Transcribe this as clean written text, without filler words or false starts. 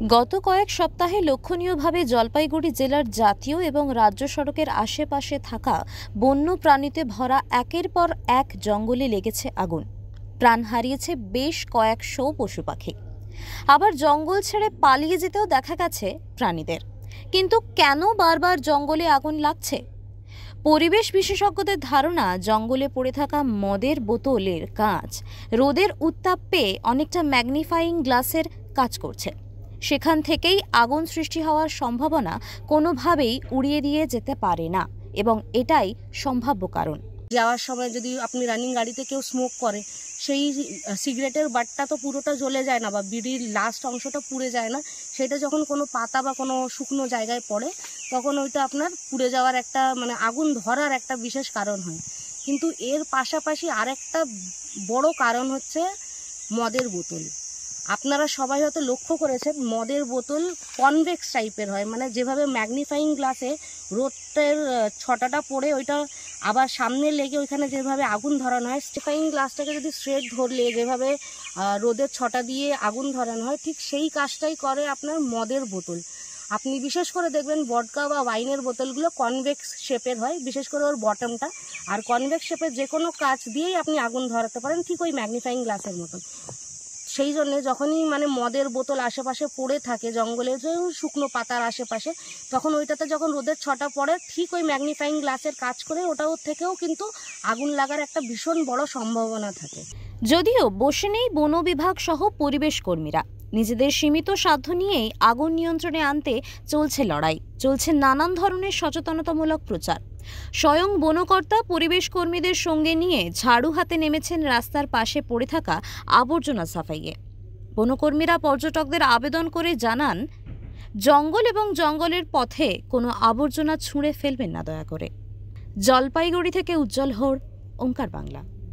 গত কয়েক সপ্তাহে লক্ষণীয়ভাবে জলপাইগুড়ি জেলার জাতীয় এবং রাজ্য সড়কের আশেপাশে থাকা বন্য প্রাণীতে ভরা একের পর এক জঙ্গলে লেগেছে আগুন। প্রাণ হারিয়েছে বেশ কয়েকশো পশু পাখি। আবার জঙ্গল ছেড়ে পালিয়ে যেতেও দেখা গেছে প্রাণীদের। কিন্তু কেন বারবার জঙ্গলে আগুন লাগছে? পরিবেশ বিশেষজ্ঞদের ধারণা, জঙ্গলে পড়ে থাকা মদের বোতলের কাঁচ রোদের উত্তাপ পেয়ে অনেকটা ম্যাগনিফাইং গ্লাসের কাজ করছে। সেখান থেকেই আগুন সৃষ্টি হওয়ার সম্ভাবনা কোনোভাবেই উড়িয়ে দিয়ে যেতে পারে না, এবং এটাই সম্ভাব্য কারণ। যাওয়ার সময় যদি আপনি রানিং গাড়িতে কেউ স্মোক করে, সেই সিগারেটের বাটটা তো পুরোটা জ্বলে যায় না, বা বিড়ির লাস্ট অংশটা পুড়ে যায় না। সেটা যখন কোনো পাতা বা কোনো শুকনো জায়গায় পড়ে, তখন ওইটা আপনার পুড়ে যাওয়ার একটা আগুন ধরার একটা বিশেষ কারণ হয়। কিন্তু এর পাশাপাশি আরেকটা বড় কারণ হচ্ছে মদের বোতল। আপনারা সবাই হয়তো লক্ষ্য করেছেন, মদের বোতল কনভেক্স টাইপের হয়, যেভাবে ম্যাগনিফাইং গ্লাসে রোদের ছটাটা পড়ে ওইটা আবার সামনে লেগে ওইখানে যেভাবে আগুন ধরানো হয়, ম্যাগনিফাইং গ্লাসটাকে যদি স্ট্রেট ধরলে যেভাবে রোদের ছটা দিয়ে আগুন ধরানো হয়, ঠিক সেই কাজটাই করে আপনার মদের বোতল। আপনি বিশেষ করে দেখবেন ভডকা বা ওয়াইনের বোতলগুলো কনভেক্স শেপের হয়, বিশেষ করে ওর বটমটা। আর কনভেক্স শেপের যে কোনো কাঁচ দিয়েই আপনি আগুন ধরাতে পারেন, ঠিক ওই ম্যাগনিফাইং গ্লাসের মতন। সেই জন্যে যখনই মদের বোতল আশেপাশে পড়ে থাকে জঙ্গলে, যে শুকনো পাতার আশেপাশে, তখন ওইটাতে যখন রোদের ছটা পড়ে, ঠিক ওই ম্যাগনিফাইং গ্লাসের কাজ করে ওটাও থেকেও কিন্তু আগুন লাগার একটা ভীষণ বড় সম্ভাবনা থাকে। যদিও বসে নেই বন বিভাগ সহ পরিবেশ কর্মীরা, নিজেদের সীমিত সাধ্য নিয়েই আগুন নিয়ন্ত্রণে আনতে চলছে লড়াই, চলছে নানান ধরনের সচেতনতামূলক প্রচার। স্বয়ং বনকর্তা পরিবেশ কর্মীদের সঙ্গে নিয়ে ঝাড়ু হাতে নেমেছেন রাস্তার পাশে পড়ে থাকা আবর্জনা সাফাইয়ে। বনকর্মীরা পর্যটকদের আবেদন করে জানান, জঙ্গল এবং জঙ্গলের পথে কোনো আবর্জনা ছুঁড়ে ফেলবেন না দয়া করে। জলপাইগুড়ি থেকে উজ্জ্বল হোর, ওঙ্কার বাংলা।